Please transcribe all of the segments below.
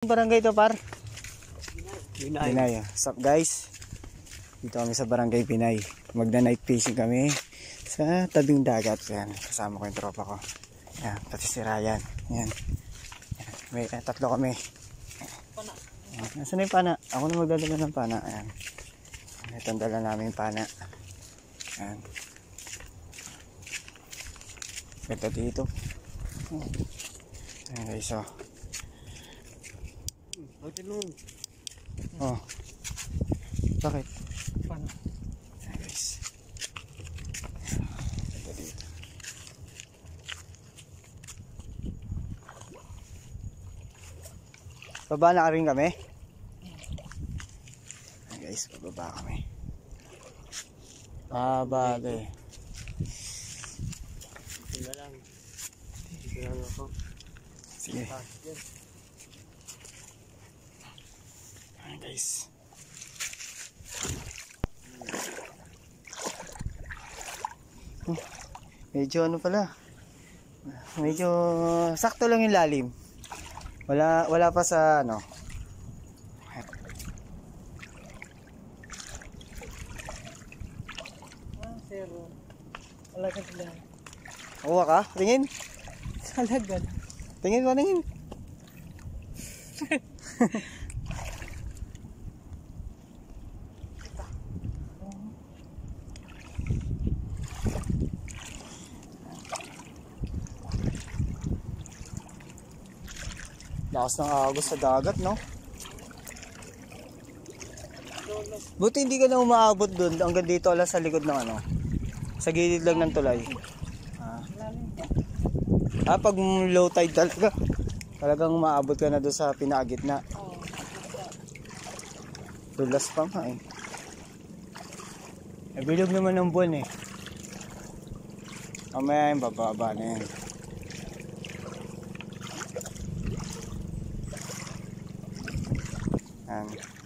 Barangay to par? Binay. Binay. What's up guys? Dito kami sa Barangay Binay. Magna-night fishing kami sa tabing dagat. Yan, kasama ko yung tropa ko. Yan, pati si Ryan. Yan. May tatlo kami. Yan. Nasaan na yung pana? Ako na magdadala ng pana. Yan. Ito ang dala namin yung pana. Yan. Ganda dito. Yan guys, oh. Oh. Bakit? Paano? Ayan guys. Ganda dito. Baba na rin kami. Ayan guys, bababa kami. Bagay. Dito lang. Dito lang ako. Sige. Ayan guys. Medyo ano pala. Medyo sakto lang yung lalim. Wala pa sa ano. Zero. Alagan lang. Kuha ka? Tingin? Alagan. Tingin mo, tingin. Lakas ng agos sa dagat, no? Buti hindi ka na umaabot dun hanggang dito lang sa likod ng ano. Sa gilid lang ng tulay. Pag low tide talaga, talagang umaabot ka na doon sa pinakagitna. Dulas pa nga eh. Bilog naman ng buwan eh. Mamaya yung bababa na yan.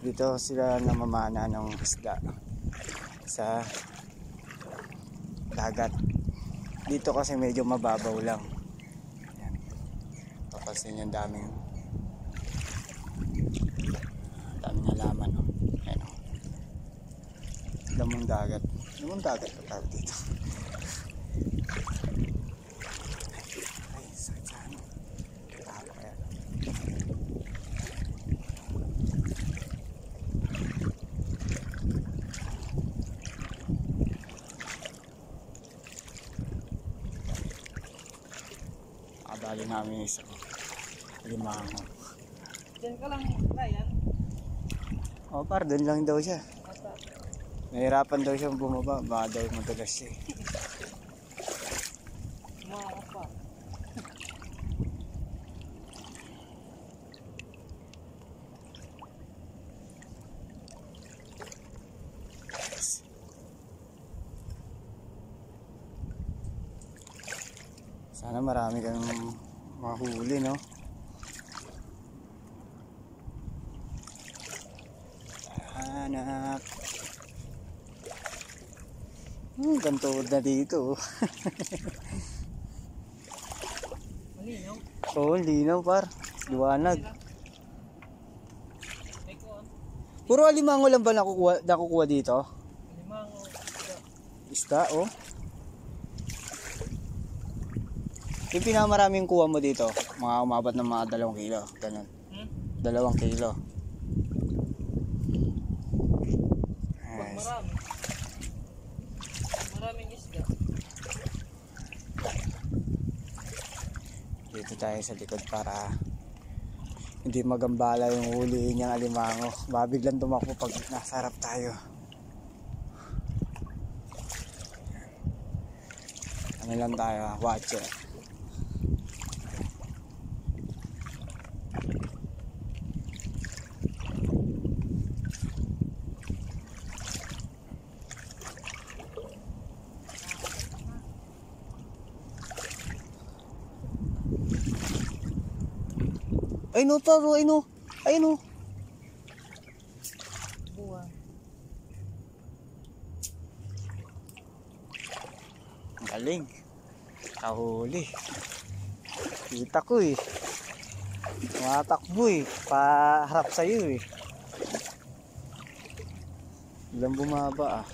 Dito sila namamana ng isda sa dagat. Dito kasi medyo mababaw lang. Yan. Papansin yung daming halaman. No? Ayan, no? Damong dagat. Damong dagat pa tawag dito. Ay, sakit sa ano. Bali namin yung isa ko. Limango. Diyan ka lang, Ryan. O par, doon lang daw siya. Nahirapan daw siyang bumaba. Baka daw madalas siya eh. Umakas pa. Sana marami kang mahuli, no? Hanap. Gantuod na dito. Malinaw. Oo, linaw par. Liwanag. Puro alimango lang ba nakukuha dito? Limango. Isda, oh. Yung pinakamaraming kuha mo dito, mga umabot ng mga 2 kilo. Ganun. 2 kilo. Pag marami. Maraming isda. Dito tayo sa likod para hindi magambala yung huliin niyang alimango. Mabiglang tumakbo pag nasa harap tayo. Ano lang tayo, watcher. Ay no paro, ay no. Ay no. Buwan. Galing. Kahuli. Kita ko eh. Tumatakbo eh. Paharap sa'yo eh. Ilang bumaba ah.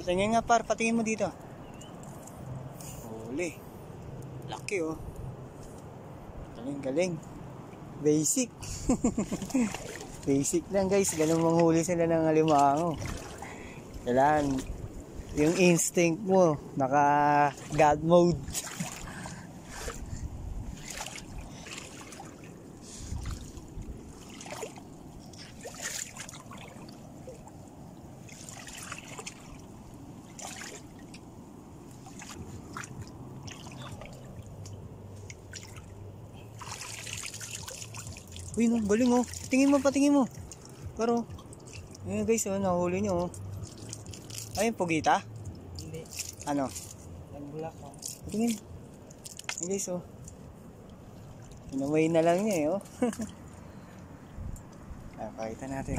Tingin nga par, patingin mo dito. Huli. Laki oh. Galing, galing. Basic. Basic lang guys. Ganun manghuli sila ng alimango. Kailangan yung instinct mo naka God mode. Uy, no, galing oh. Tingin mo, patingin mo. Pero, ayun guys, oh, nahuli nyo oh. Ayun, pugita? Hindi. Ano? Nagbulak ako. Patingin. Ayun guys, oh. Inaway na lang niya eh, oh. Pakita natin.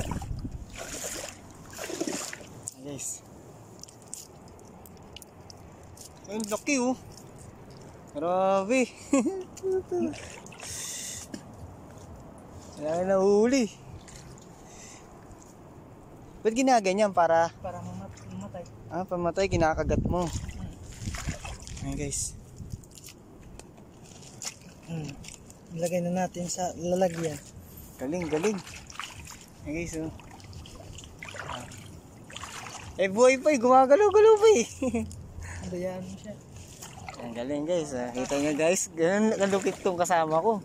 Ayun guys. Ayun, laki oh. Grabe. Wala na huli. Ba't ginaganyan para? Para mamatay. Ah, pamatay, kinakagat mo. Ayan guys. Ilagay na natin sa lalagyan. Galing, galing. Ayan guys, oh. Eh, buhay pa eh. Gumagalaw-galaw pa eh. Bayaan mo siya. Ayan, galing guys. Ah. Kita nyo guys, ganun kalupit tong kasama ko.